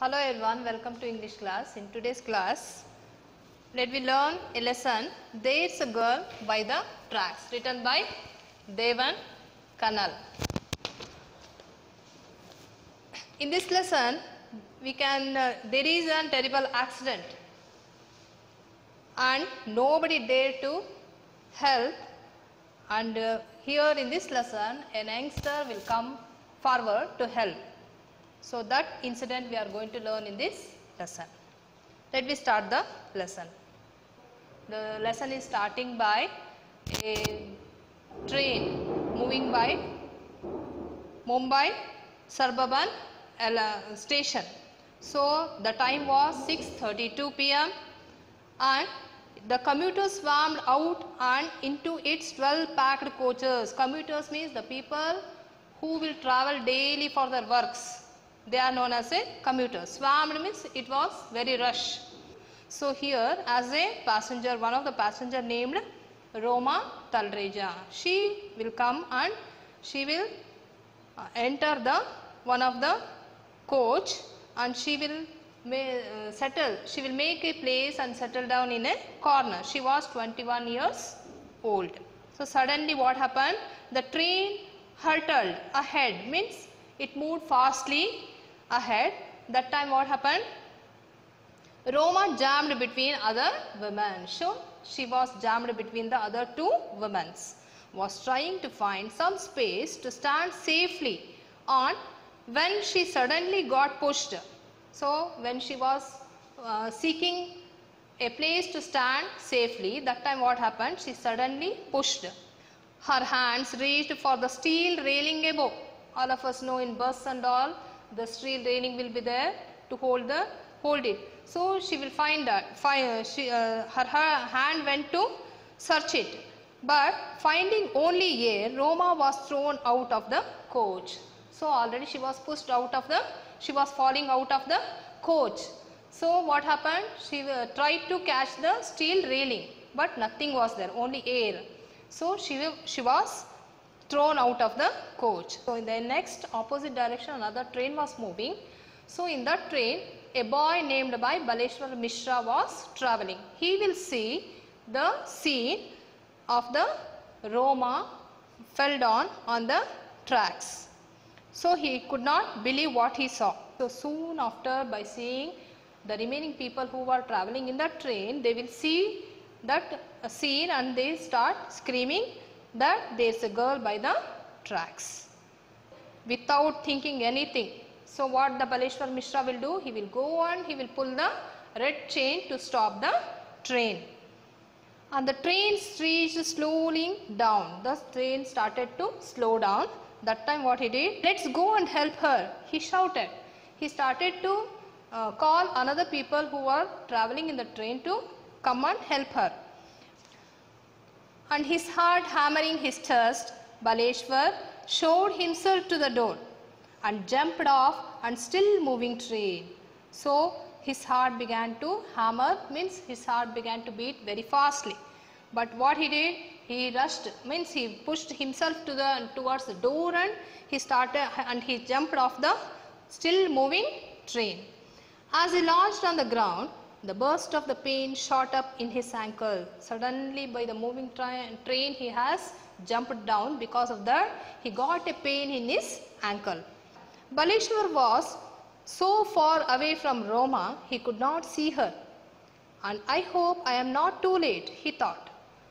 Hello everyone, welcome to English class. In today's class, let me learn a lesson, There's a Girl by the Tracks, written by Devan Kanal. In this lesson, there is a terrible accident and nobody dared to help, and here in this lesson, a youngster will come forward to help. So that incident we are going to learn in this lesson. Let me start the lesson. The lesson is starting by a train moving by Mumbai Suburban station. So the time was 6:32 p.m. and the commuters swarmed out and into its 12 packed coaches. Commuters means the people who will travel daily for their works. They are known as a commuters. Swarmed means it was very rush. So here as a passenger, one of the passenger named Roma Talreja, she will come and she will enter the one of the coach and she will she will make a place and settle down in a corner. She was 21 years old. So suddenly what happened? The train hurtled ahead, means it moved fastly ahead. That time what happened? Roma jammed between other women. So she was jammed between the other two women. Was trying to find some space to stand safely on when she suddenly got pushed. So when she was seeking a place to stand safely, that time what happened? She suddenly pushed. Her hands reached for the steel railing above. All of us know in bus and all, the steel railing will be there to hold it. So she will find that. Her hand went to search it, but finding only air, Roma was thrown out of the coach. So already she was pushed out of she was falling out of the coach. So what happened? She tried to catch the steel railing, but nothing was there, only air. So she was thrown out of the coach. So in the next opposite direction another train was moving. So in that train a boy named by Baleshwar Mishra was travelling. He will see the scene of the Roma fell down on the tracks. So he could not believe what he saw. So soon after, by seeing the remaining people who were travelling in that train, they will see that scene and they start screaming that there is a girl by the tracks without thinking anything. So what the Baleshwar Mishra will do? He will go and he will pull the red chain to stop the train. And the train reached slowing down. The train started to slow down. That time what he did? Let's go and help her, he shouted. He started to call another people who were travelling in the train to come and help her. And his heart hammering his chest, Baleshwar showed himself to the door and jumped off and still moving train. So his heart began to hammer, means his heart began to beat very fastly. But what he did? He rushed, means he pushed himself towards the door and he jumped off the still moving train. As he launched on the ground, the burst of the pain shot up in his ankle. Suddenly by the moving train he has jumped down. Because of that he got a pain in his ankle. Baleshwar was so far away from Roma he could not see her. And I hope I am not too late, he thought.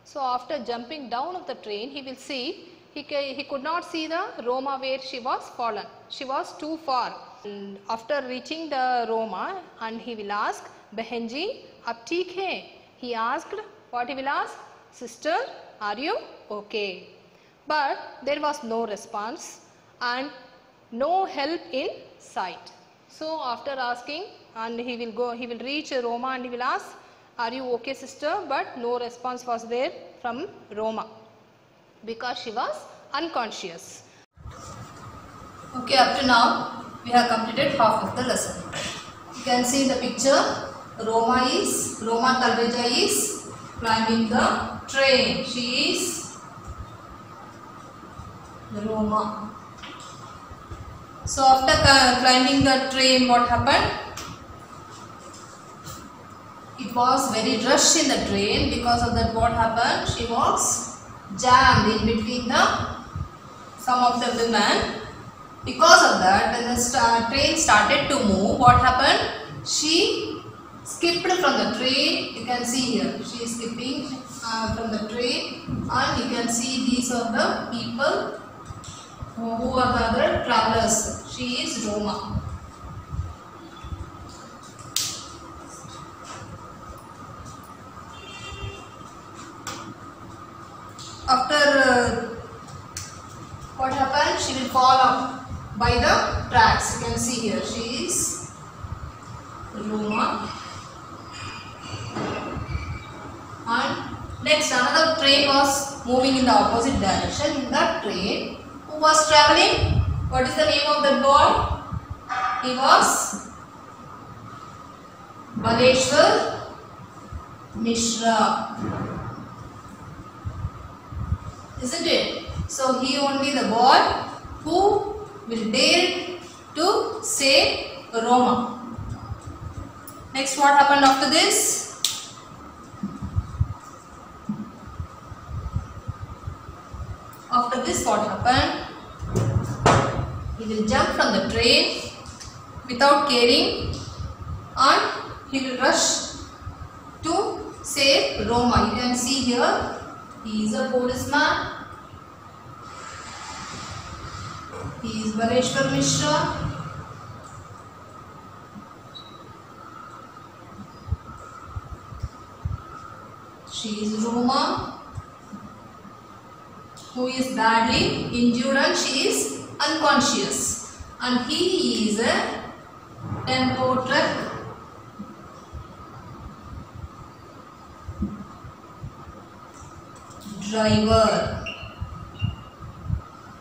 So after jumping down of the train he will see, he could not see the Roma where she was fallen. She was too far. And after reaching the Roma and he will ask, Behenji, ab theek hai? He asked, what he will ask? Sister, are you okay? But there was no response and no help in sight. So after asking, and he will reach Roma and he will ask, are you okay sister? But no response was there from Roma because she was unconscious. Okay, up to now we have completed half of the lesson. You can see the picture. Roma Talreja is climbing the train. She is Roma. So after climbing the train, what happened? it was very rush in the train. Because of that, what happened? She was jammed in between some of the women. Because of that, when the train started to move, what happened? She skipped from the train. You can see here, she is skipping from the train, and you can see these are the people who are the other travelers. She is Roma. After what happened? She will fall off by the tracks. You can see here, she is Roma. And next, another train was moving in the opposite direction. In that train, who was traveling? What is the name of that boy? He was Baleshwar Mishra. Isn't it? So he only the boy who will dare to save Roma. Next, what happened after this? After this, what happened? He will jump from the train without caring, and he will rush to save Roma. You can see here, he is a policeman. He is Baleshwar Mishra. She is Roma, who is badly injured and she is unconscious. And he is a tempo truck driver.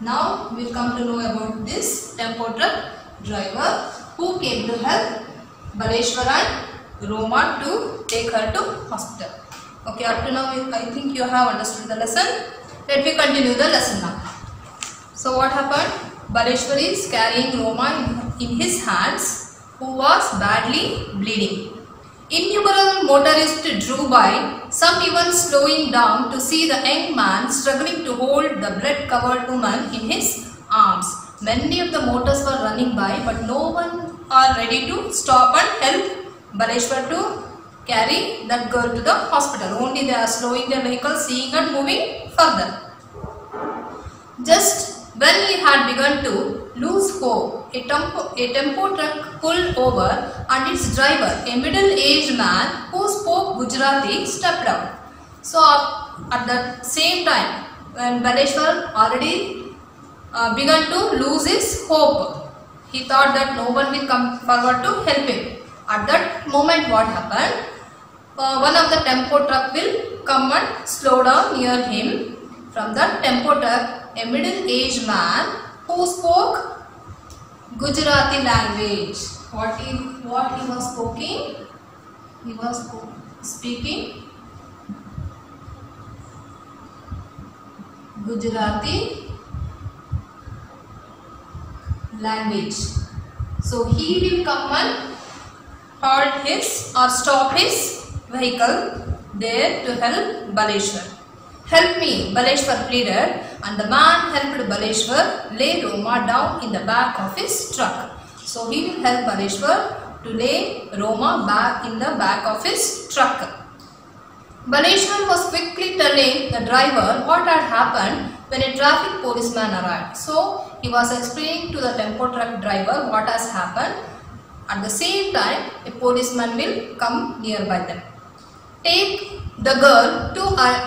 Now we will come to know about this tempo truck driver who came to help Baleshwar and Roma to take her to hospital. Okay, up to now I think you have understood the lesson. Let me continue the lesson now. So what happened? Baleshwar is carrying Roma in his hands, who was badly bleeding. Innumerable motorists drew by, some even slowing down to see the young man struggling to hold the blood-covered woman in his arms. Many of the motors were running by, but no one are ready to stop and help Baleshwar to carry that girl to the hospital. Only they are slowing their vehicle, seeing and moving further. Just when he had begun to lose hope, a tempo truck pulled over and its driver, a middle-aged man who spoke Gujarati, stepped out. So at the same time, when Baleshwar already began to lose his hope, he thought that no one will come forward to help him. At that moment, what happened? One of the tempo truck will come and slow down near him. From that tempo truck, a middle-aged man who spoke Gujarati language. What he was speaking? He was speaking Gujarati language. So he will come and halt his or stop his vehicle there to help Baleshwar. Help me, Baleshwar pleaded, and the man helped Baleshwar lay Roma down in the back of his truck. So he will help Baleshwar to lay Roma back in the back of his truck. Baleshwar was quickly telling the driver what had happened when a traffic policeman arrived. So he was explaining to the tempo truck driver what has happened. At the same time, a policeman will come nearby them. Take the girl to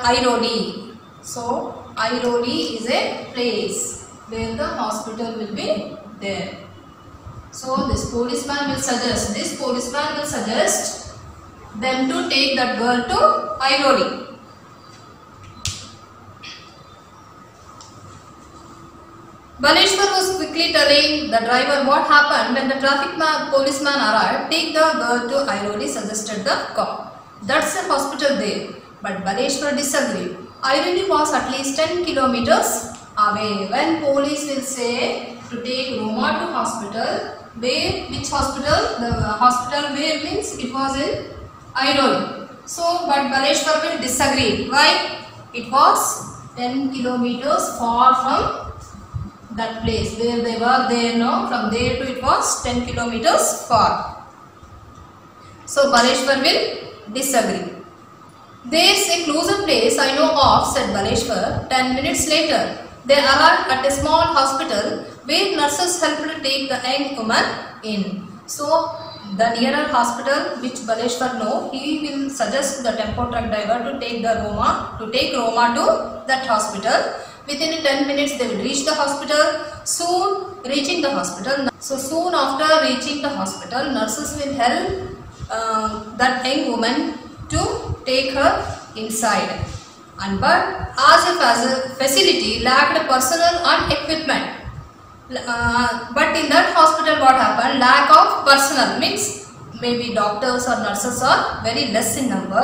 Airoli. So Airoli is a place where the hospital will be there. So this policeman will suggest them to take that girl to Airoli. Baleshwar was quickly telling the driver what happened when the traffic policeman arrived. Take the girl to Airoli, suggested the cop. That's a hospital there. But Baleshwar disagreed. Airoli was at least 10 kilometers away. When police will say to take Roma to hospital, which hospital? The hospital where means it was in I know. So, but Baleshwar will disagree. Why? It was 10 kilometers far from that place where they were there. No, from there to it was 10 kilometers far. So, Baleshwar will disagree. There's a closer place I know of, said Baleshwar. 10 minutes later, they arrived at a small hospital where nurses helped to take the young woman in. So, the nearer hospital which Baleshwar know, he will suggest the tempo truck driver to take Roma to that hospital. Within 10 minutes they will reach the hospital. Soon reaching the hospital. So soon after reaching the hospital, nurses will help that young woman to take her inside. And but as a facility lacked personnel and equipment. But in that hospital what happened? Lack of personnel means maybe doctors or nurses are very less in number,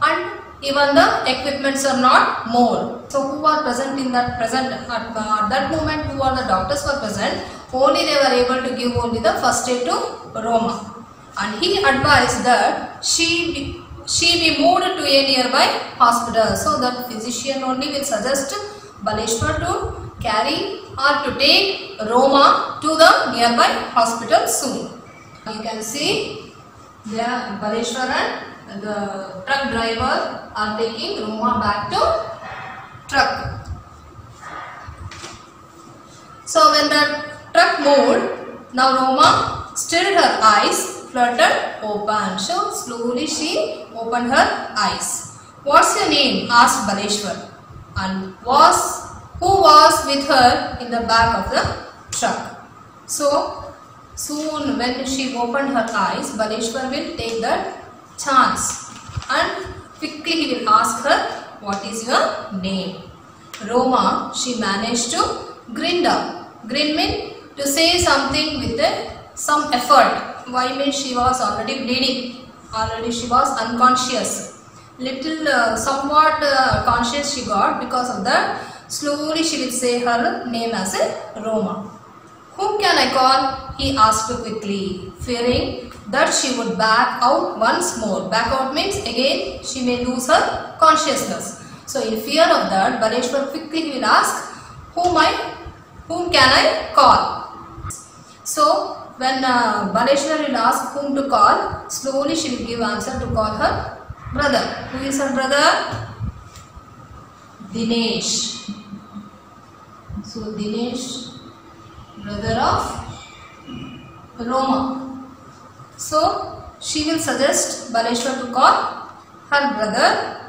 and even the equipments are not more. So who are present in that at that moment? Who are the doctors were present? Only they were able to give only the first aid to Roma, and he advised that she be moved to a nearby hospital. So that physician only will suggest Baleshwar to carry or to take Roma to the nearby hospital soon. You can see there Baleshwar and the truck driver are taking Roma back to truck. So when the truck moved, now Roma stirred her eyes, fluttered open. So slowly she opened her eyes. What's your name? Asked Baleshwar. And who was with her in the back of the truck? So soon when she opened her eyes, Baleshwar will take that chance and quickly he will ask her, what is your name? Roma, she managed to grin down. Grin means to say something with some effort. Why means she was already bleeding. Already she was unconscious. Little somewhat conscious she got. Because of that, slowly she will say her name as a Roma. Whom can I call? He asked quickly, fearing that she would back out once more. Back out means again she may lose her consciousness. So in fear of that, Baleshwar quickly will ask, whom can I call? So when Baleshwar will ask whom to call, slowly she will give answer to call her brother. Who is her brother? Dinesh. So Dinesh, brother of Roma. So she will suggest Baleshwar to call her brother,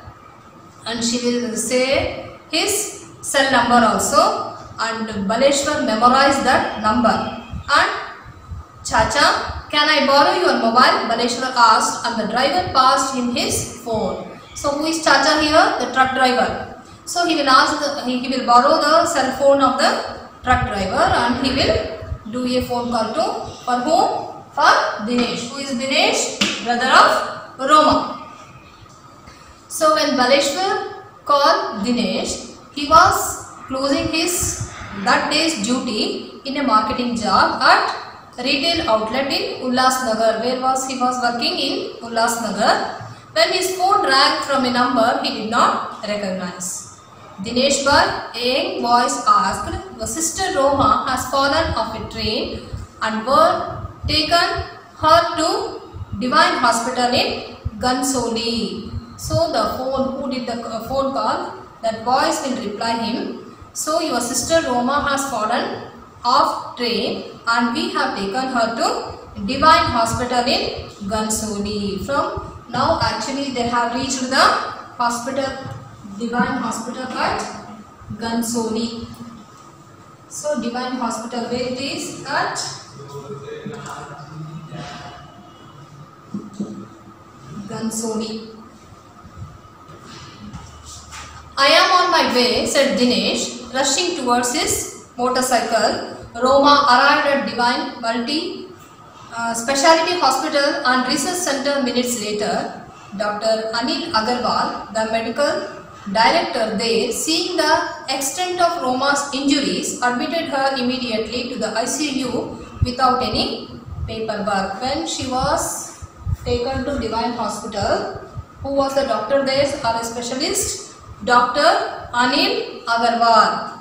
and she will say his cell number also, and Baleshwar memorized that number. And Chacha, can I borrow your mobile? Baleshwar asked, and the driver passed him his phone. So who is Chacha here? The truck driver. So he will ask, he will borrow the cell phone of the truck driver, and he will do a phone call to, for whom? For Dinesh. Who is Dinesh? Brother of Roma. So when Baleshwar called Dinesh, he was closing his that day's duty in a marketing job at retail outlet in Ulhasnagar. Where was he was working? In Ulhasnagar. When his phone rang from a number he did not recognize. Dinesh Bhai, a young voice asked, your sister Roma has fallen off a train and were taken her to Divine Hospital in Gansoli. So the phone, who did the phone call, that voice will reply him. So your sister Roma has fallen off train and we have taken her to Divine Hospital in Gansoli. From now actually they have reached the hospital, Divine Hospital at Gansoli. So Divine Hospital, where it is? At Gansoli. I am on my way, said Dinesh, rushing towards his motorcycle. Roma arrived at Divine Specialty Hospital and Research Center minutes later. Dr. Anil Agarwal, the medical director there, seeing the extent of Roma's injuries, admitted her immediately to the ICU without any paperwork. When she was taken to Divine Hospital. Who was the doctor there or a specialist? Dr. Anil Agarwal.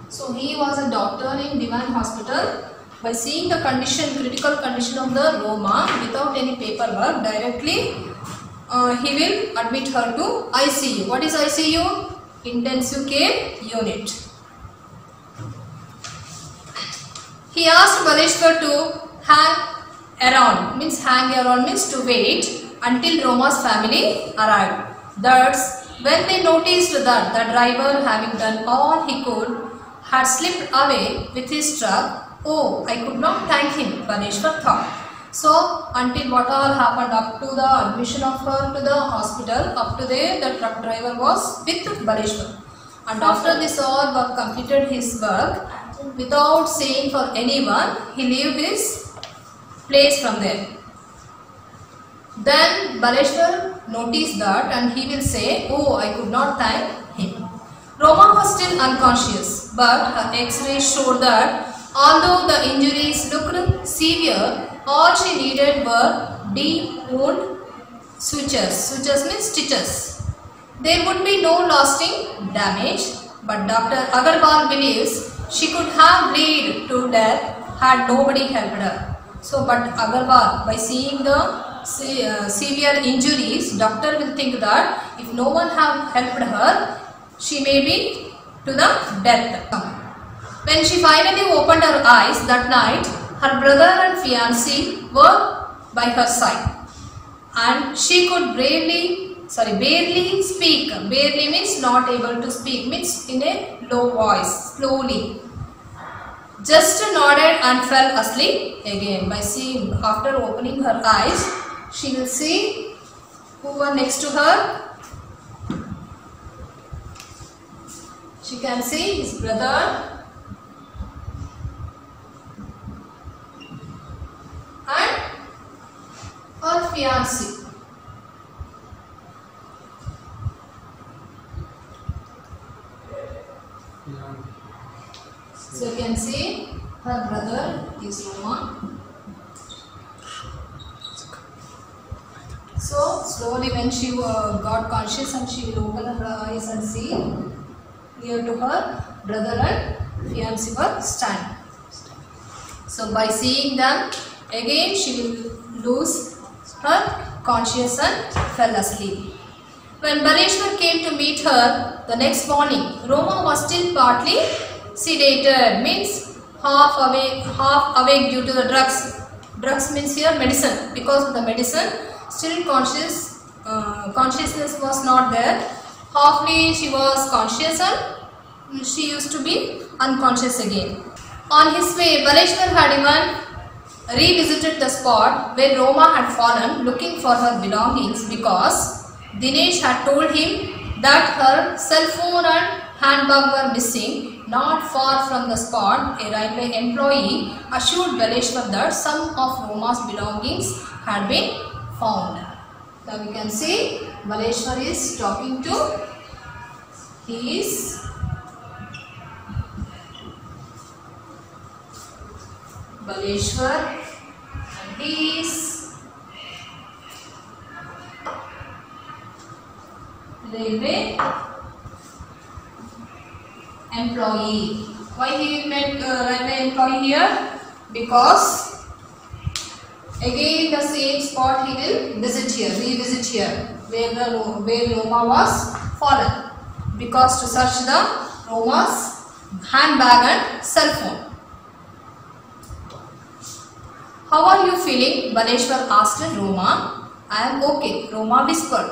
So he was a doctor in Divine Hospital. By seeing the condition, critical condition of the Roma without any paperwork, directly he will admit her to ICU. What is ICU? Intensive care unit. He asked Baleshwar to hang around means to wait until Roma's family arrived. Thus, when they noticed that the driver, having done all he could, had slipped away with his truck, oh, I could not thank him, Baleshwar thought. So, until what all happened up to the admission of her to the hospital, up to there the truck driver was with Baleshwar. And after this all work completed his work, without saying for anyone, he left his place from there. Then Baleshwar noticed that and he will say, oh, I could not thank him. Roma was still unconscious, but her x-rays showed that although the injuries looked severe, all she needed were deep wound sutures. Sutures means stitches. There would be no lasting damage, but Dr. Agarwal believes she could have bled to death had nobody helped her. So, but Agarwal, by seeing the severe injuries, doctor will think that if no one have helped her, she may be to the death. When she finally opened her eyes that night, her brother and fiancé were by her side, and she could barely speak. Barely means not able to speak, means in a low voice, slowly. Just nodded and fell asleep again. By seeing, after opening her eyes, she will see who were next to her. She can see his brother and her fiancé. So you can see her brother is Roma. So slowly when she got conscious and she will open her eyes and see near to her brother and fiancé were standing. So by seeing them again she will lose her consciousness and fell asleep. When Baleshwar came to meet her the next morning, Roma was still partly sedated, means half awake due to the drugs. Drugs means here medicine. Because of the medicine, still consciousness was not there. Halfly she was conscious and she used to be unconscious again. On his way, Baleshwar had even revisited the spot where Roma had fallen looking for her belongings, because Dinesh had told him that her cell phone and handbag were missing. Not far from the spot, a railway employee assured Baleshwar that some of Roma's belongings had been found. Now we can see Baleshwar is talking to his Baleshwar and his railway employee. Why he met railway employee here? Because again the same spot he will revisit here where Roma was fallen, because to search the Roma's handbag and cell phone. How are you feeling? Baleshwar asked Roma. I am okay, Roma whispered.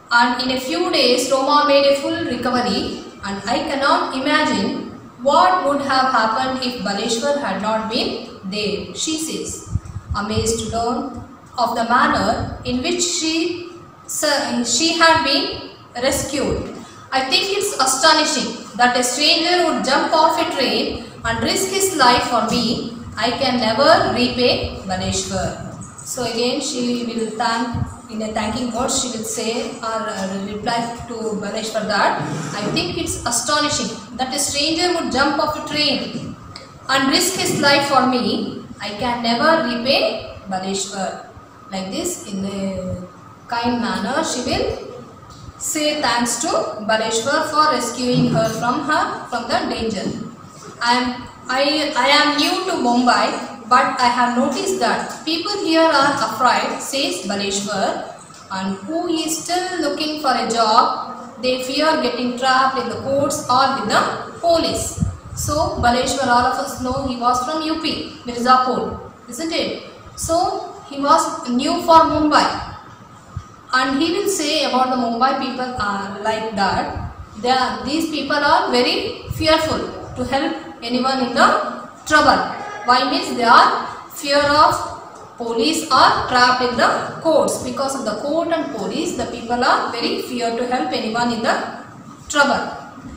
And in a few days Roma made a full recovery, and I cannot imagine what would have happened if Baleshwar had not been there, she says, amazed to learn of the manner in which she had been rescued. I think it's astonishing that a stranger would jump off a train and risk his life for me. I can never repay Baleshwar. So again she will thank in a thanking word she will say or reply to Balesh for that. I think it's astonishing that a stranger would jump off a train and risk his life for me. I can never repay Baleshwar. Like this, in a kind manner, she will say thanks to Baleshwar for rescuing her from the danger. I am new to Mumbai, but I have noticed that people here are afraid, says Baleshwar, and who is still looking for a job. They fear getting trapped in the courts or with the police. So Baleshwar, all of us know he was from UP, Mirzapur, isn't it? So he was new for Mumbai, and he will say about the Mumbai people are like that. These people are very fearful to help anyone in the trouble. Why means they are fear of police or trapped in the courts. Because of the court and police, the people are very fear to help anyone in the trouble.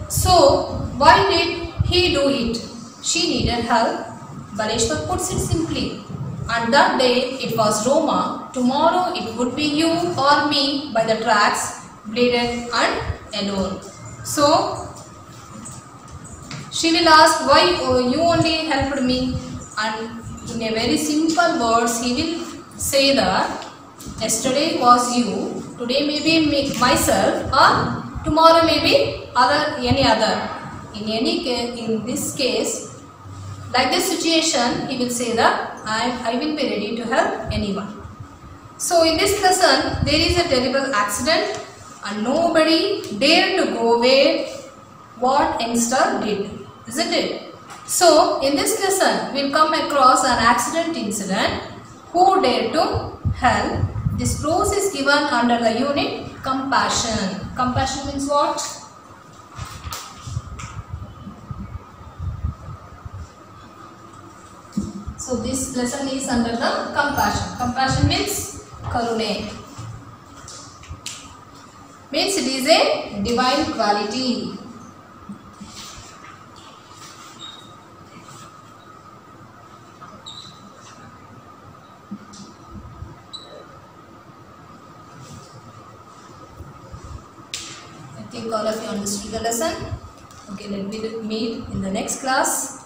So why did he do it? She needed help. Baleshwar puts it simply. And that day it was Roma. Tomorrow it would be you or me by the tracks, bleeded and alone. So she will ask, why you only helped me? And in a very simple words, he will say that yesterday was you, today may be myself, or tomorrow may be any other. In any case, in this case, like this situation, he will say that I will be ready to help anyone. So in this lesson, there is a terrible accident and nobody dared to go where what youngster did, isn't it? So in this lesson, we will come across an accident incident. Who dared to help? This prose is given under the unit compassion. Compassion means what? So this lesson is under the compassion. Compassion means karune. Means it is a divine quality. I think all of you understood the lesson. Okay, let me meet in the next class.